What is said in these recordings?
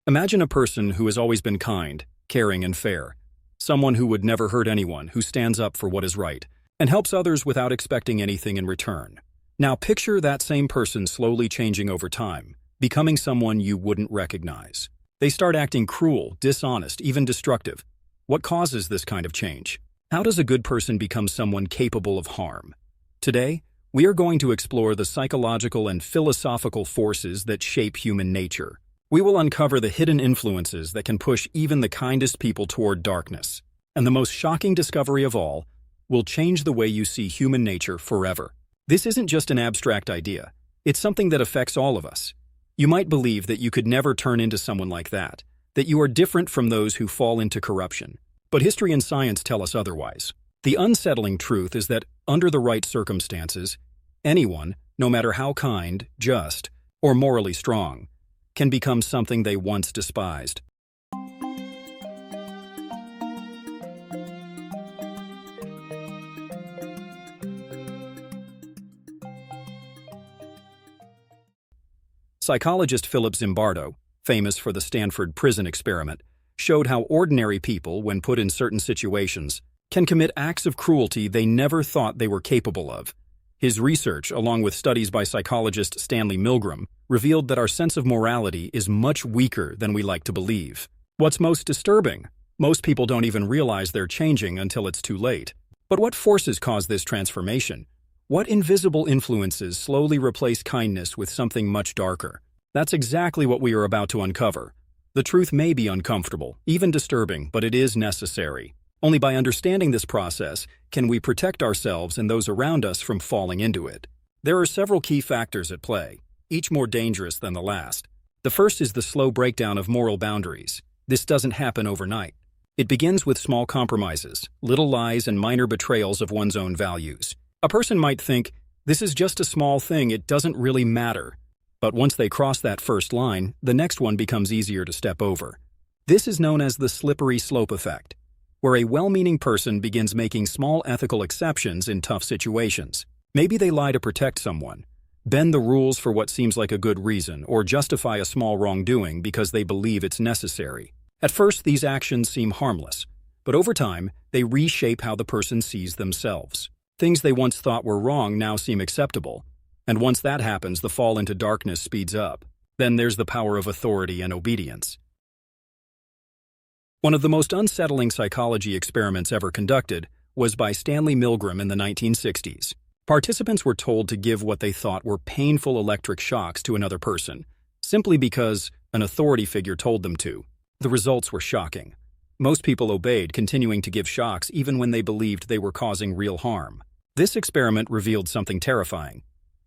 Imagine a person who has always been kind, caring, and fair. Someone who would never hurt anyone, who stands up for what is right, and helps others without expecting anything in return. Now picture that same person slowly changing over time, becoming someone you wouldn't recognize. They start acting cruel, dishonest, even destructive. What causes this kind of change? How does a good person become someone capable of harm? Today, we are going to explore the psychological and philosophical forces that shape human nature. We will uncover the hidden influences that can push even the kindest people toward darkness. And the most shocking discovery of all will change the way you see human nature forever. This isn't just an abstract idea. It's something that affects all of us. You might believe that you could never turn into someone like that you are different from those who fall into corruption. But history and science tell us otherwise. The unsettling truth is that under the right circumstances, anyone, no matter how kind, just, or morally strong, can become something they once despised. Psychologist Philip Zimbardo, famous for the Stanford Prison Experiment, showed how ordinary people, when put in certain situations, can commit acts of cruelty they never thought they were capable of. His research, along with studies by psychologist Stanley Milgram, revealed that our sense of morality is much weaker than we like to believe. What's most disturbing? Most people don't even realize they're changing until it's too late. But what forces cause this transformation? What invisible influences slowly replace kindness with something much darker? That's exactly what we are about to uncover. The truth may be uncomfortable, even disturbing, but it is necessary. Only by understanding this process can we protect ourselves and those around us from falling into it. There are several key factors at play, each more dangerous than the last. The first is the slow breakdown of moral boundaries. This doesn't happen overnight. It begins with small compromises, little lies, and minor betrayals of one's own values. A person might think, this is just a small thing, it doesn't really matter. But once they cross that first line, the next one becomes easier to step over. This is known as the slippery slope effect, where a well-meaning person begins making small ethical exceptions in tough situations. Maybe they lie to protect someone, bend the rules for what seems like a good reason, or justify a small wrongdoing because they believe it's necessary. At first, these actions seem harmless, but over time, they reshape how the person sees themselves. Things they once thought were wrong now seem acceptable, and once that happens, the fall into darkness speeds up. Then there's the power of authority and obedience. One of the most unsettling psychology experiments ever conducted was by Stanley Milgram in the 1960s. Participants were told to give what they thought were painful electric shocks to another person, simply because an authority figure told them to. The results were shocking. Most people obeyed, continuing to give shocks even when they believed they were causing real harm. This experiment revealed something terrifying.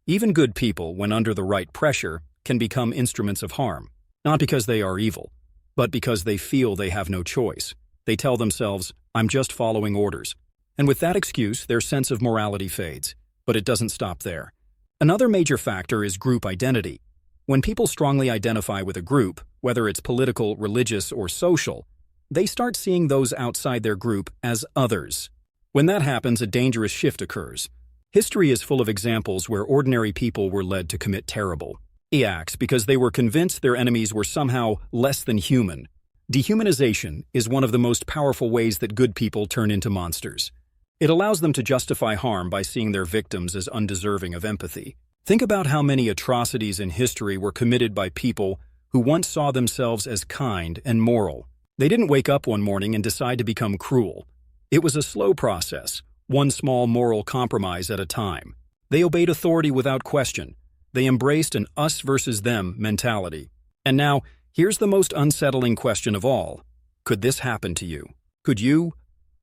Even good people, when under the right pressure, can become instruments of harm, not because they are evil, but because they feel they have no choice. They tell themselves, I'm just following orders. And with that excuse, their sense of morality fades. But it doesn't stop there. Another major factor is group identity. When people strongly identify with a group, whether it's political, religious, or social, they start seeing those outside their group as others. When that happens, a dangerous shift occurs. History is full of examples where ordinary people were led to commit terrible acts because they were convinced their enemies were somehow less than human. Dehumanization is one of the most powerful ways that good people turn into monsters. It allows them to justify harm by seeing their victims as undeserving of empathy. Think about how many atrocities in history were committed by people who once saw themselves as kind and moral. They didn't wake up one morning and decide to become cruel. It was a slow process, one small moral compromise at a time. They obeyed authority without question. They embraced an us versus them mentality. And now, here's the most unsettling question of all. Could this happen to you? Could you,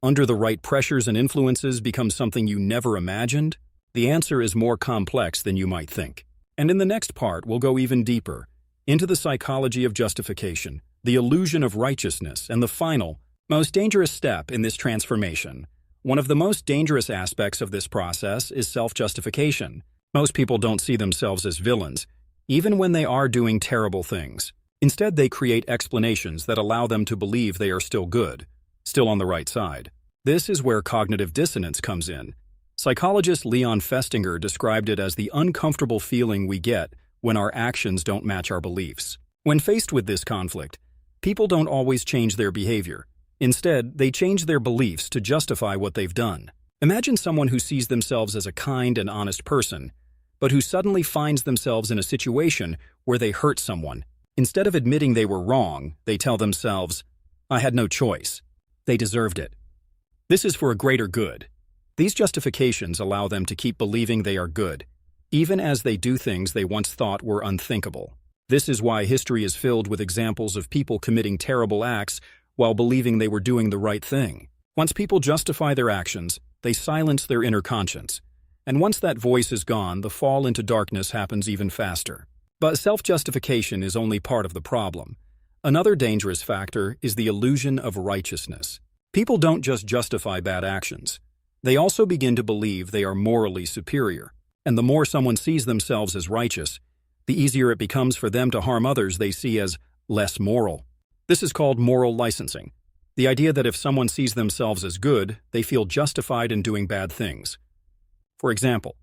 under the right pressures and influences, become something you never imagined? The answer is more complex than you might think. And in the next part, we'll go even deeper into the psychology of justification, the illusion of righteousness, and the final, most dangerous step in this transformation. One of the most dangerous aspects of this process is self-justification. Most people don't see themselves as villains, even when they are doing terrible things. Instead, they create explanations that allow them to believe they are still good, still on the right side. This is where cognitive dissonance comes in. Psychologist Leon Festinger described it as the uncomfortable feeling we get when our actions don't match our beliefs. When faced with this conflict, people don't always change their behavior. Instead, they change their beliefs to justify what they've done. Imagine someone who sees themselves as a kind and honest person, but who suddenly finds themselves in a situation where they hurt someone. Instead of admitting they were wrong, they tell themselves, "I had no choice. They deserved it. This is for a greater good." These justifications allow them to keep believing they are good, even as they do things they once thought were unthinkable. This is why history is filled with examples of people committing terrible acts while believing they were doing the right thing. Once people justify their actions, they silence their inner conscience. And once that voice is gone, the fall into darkness happens even faster. But self-justification is only part of the problem. Another dangerous factor is the illusion of righteousness. People don't just justify bad actions. They also begin to believe they are morally superior. And the more someone sees themselves as righteous, the easier it becomes for them to harm others they see as less moral. This is called moral licensing. The idea that if someone sees themselves as good, they feel justified in doing bad things. For example,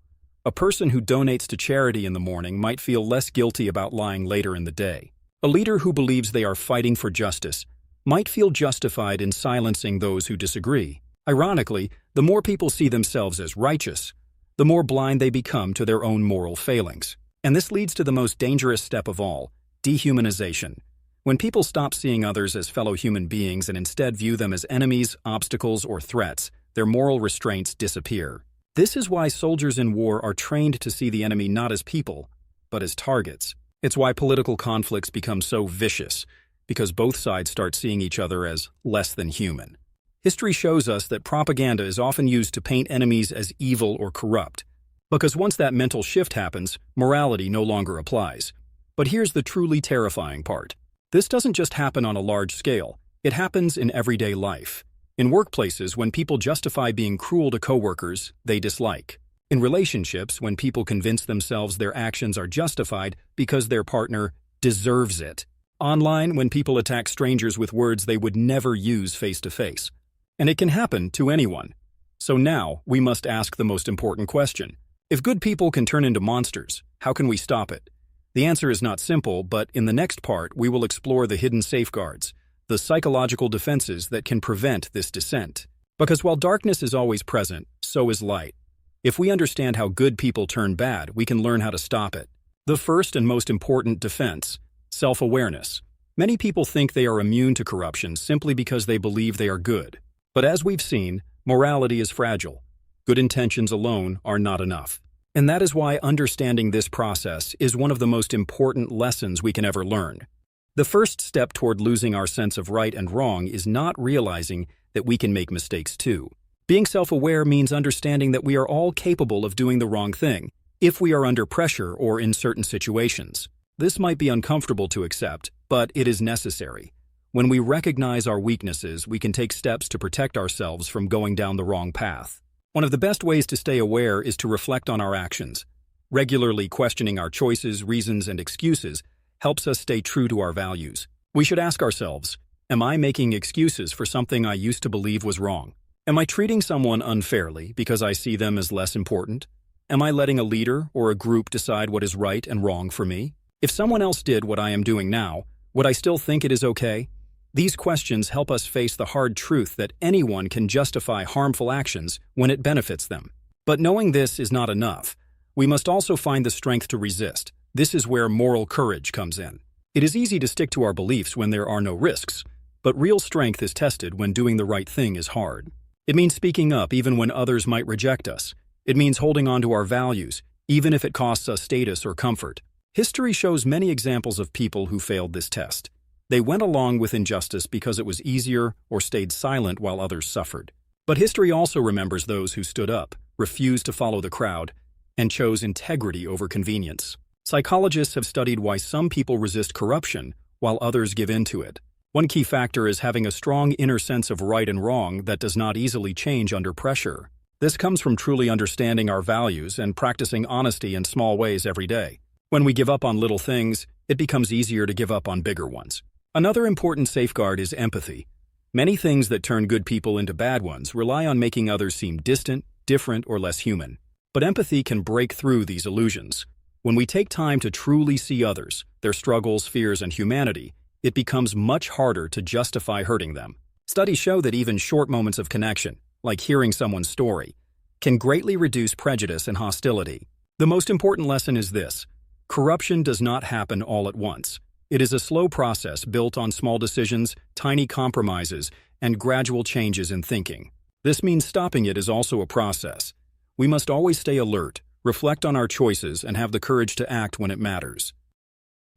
a person who donates to charity in the morning might feel less guilty about lying later in the day. A leader who believes they are fighting for justice might feel justified in silencing those who disagree. Ironically, the more people see themselves as righteous, the more blind they become to their own moral failings. And this leads to the most dangerous step of all, dehumanization. When people stop seeing others as fellow human beings and instead view them as enemies, obstacles, or threats, their moral restraints disappear. This is why soldiers in war are trained to see the enemy not as people, but as targets. It's why political conflicts become so vicious, because both sides start seeing each other as less than human. History shows us that propaganda is often used to paint enemies as evil or corrupt, because once that mental shift happens, morality no longer applies. But here's the truly terrifying part. This doesn't just happen on a large scale. It happens in everyday life. In workplaces, when people justify being cruel to coworkers they dislike. In relationships, when people convince themselves their actions are justified because their partner deserves it. Online, when people attack strangers with words they would never use face-to-face. And it can happen to anyone. So now, we must ask the most important question. If good people can turn into monsters, how can we stop it? The answer is not simple, but in the next part, we will explore the hidden safeguards, the psychological defenses that can prevent this descent. Because while darkness is always present, so is light. If we understand how good people turn bad, we can learn how to stop it. The first and most important defense, self-awareness. Many people think they are immune to corruption simply because they believe they are good. But as we've seen, morality is fragile. Good intentions alone are not enough. And that is why understanding this process is one of the most important lessons we can ever learn. The first step toward losing our sense of right and wrong is not realizing that we can make mistakes too. Being self-aware means understanding that we are all capable of doing the wrong thing, if we are under pressure or in certain situations. This might be uncomfortable to accept, but it is necessary. When we recognize our weaknesses, we can take steps to protect ourselves from going down the wrong path. One of the best ways to stay aware is to reflect on our actions. Regularly questioning our choices, reasons, and excuses helps us stay true to our values. We should ask ourselves, am I making excuses for something I used to believe was wrong? Am I treating someone unfairly because I see them as less important? Am I letting a leader or a group decide what is right and wrong for me? If someone else did what I am doing now, would I still think it is okay? These questions help us face the hard truth that anyone can justify harmful actions when it benefits them. But knowing this is not enough. We must also find the strength to resist. This is where moral courage comes in. It is easy to stick to our beliefs when there are no risks, but real strength is tested when doing the right thing is hard. It means speaking up even when others might reject us. It means holding on to our values, even if it costs us status or comfort. History shows many examples of people who failed this test. They went along with injustice because it was easier or stayed silent while others suffered. But history also remembers those who stood up, refused to follow the crowd, and chose integrity over convenience. Psychologists have studied why some people resist corruption while others give in to it. One key factor is having a strong inner sense of right and wrong that does not easily change under pressure. This comes from truly understanding our values and practicing honesty in small ways every day. When we give up on little things, it becomes easier to give up on bigger ones. Another important safeguard is empathy. Many things that turn good people into bad ones rely on making others seem distant, different, or less human. But empathy can break through these illusions. When we take time to truly see others, their struggles, fears, and humanity, it becomes much harder to justify hurting them. Studies show that even short moments of connection, like hearing someone's story, can greatly reduce prejudice and hostility. The most important lesson is this: corruption does not happen all at once. It is a slow process built on small decisions, tiny compromises, and gradual changes in thinking. This means stopping it is also a process. We must always stay alert, reflect on our choices, and have the courage to act when it matters.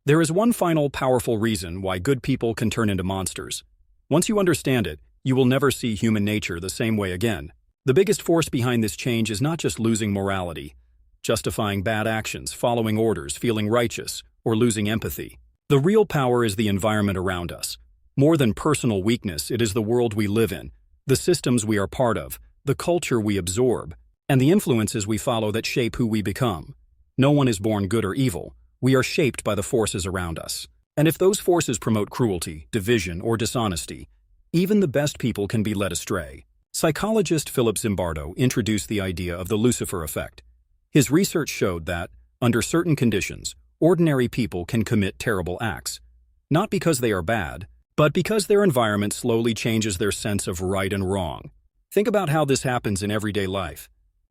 There is one final powerful reason why good people can turn into monsters. Once you understand it, you will never see human nature the same way again. The biggest force behind this change is not just losing morality, justifying bad actions, following orders, feeling righteous, or losing empathy. The real power is the environment around us. More than personal weakness, it is the world we live in, the systems we are part of, the culture we absorb, and the influences we follow that shape who we become. No one is born good or evil. We are shaped by the forces around us. And if those forces promote cruelty, division, or dishonesty, even the best people can be led astray. Psychologist Philip Zimbardo introduced the idea of the Lucifer effect. His research showed that, under certain conditions, ordinary people can commit terrible acts. Not because they are bad, but because their environment slowly changes their sense of right and wrong. Think about how this happens in everyday life.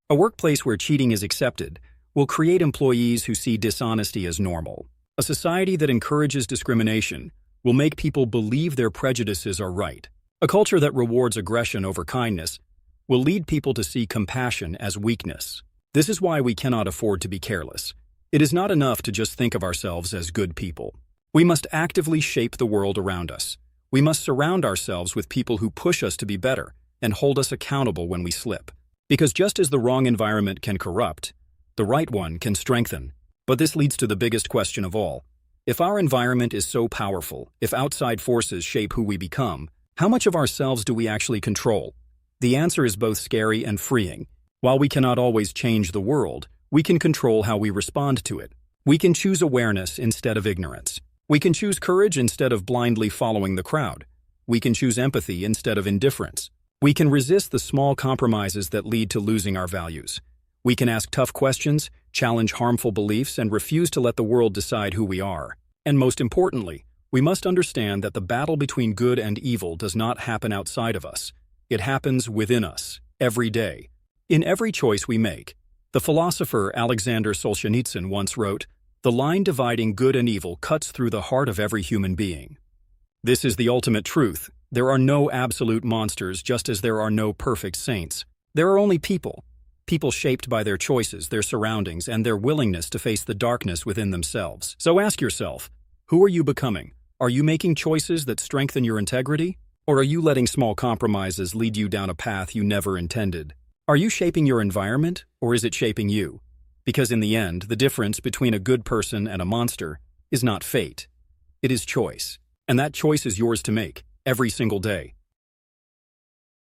A workplace where cheating is accepted will create employees who see dishonesty as normal. A society that encourages discrimination will make people believe their prejudices are right. A culture that rewards aggression over kindness will lead people to see compassion as weakness. This is why we cannot afford to be careless. It is not enough to just think of ourselves as good people. We must actively shape the world around us. We must surround ourselves with people who push us to be better and hold us accountable when we slip. Because just as the wrong environment can corrupt, the right one can strengthen. But this leads to the biggest question of all. If our environment is so powerful, if outside forces shape who we become, how much of ourselves do we actually control? The answer is both scary and freeing. While we cannot always change the world, we can control how we respond to it. We can choose awareness instead of ignorance. We can choose courage instead of blindly following the crowd. We can choose empathy instead of indifference. We can resist the small compromises that lead to losing our values. We can ask tough questions, challenge harmful beliefs, and refuse to let the world decide who we are. And most importantly, we must understand that the battle between good and evil does not happen outside of us. It happens within us, every day. In every choice we make. The philosopher Alexander Solzhenitsyn once wrote, "The line dividing good and evil cuts through the heart of every human being." This is the ultimate truth. There are no absolute monsters, just as there are no perfect saints. There are only people. People shaped by their choices, their surroundings, and their willingness to face the darkness within themselves. So ask yourself, who are you becoming? Are you making choices that strengthen your integrity? Or are you letting small compromises lead you down a path you never intended? Are you shaping your environment, or is it shaping you? Because in the end, the difference between a good person and a monster is not fate. It is choice. And that choice is yours to make, every single day.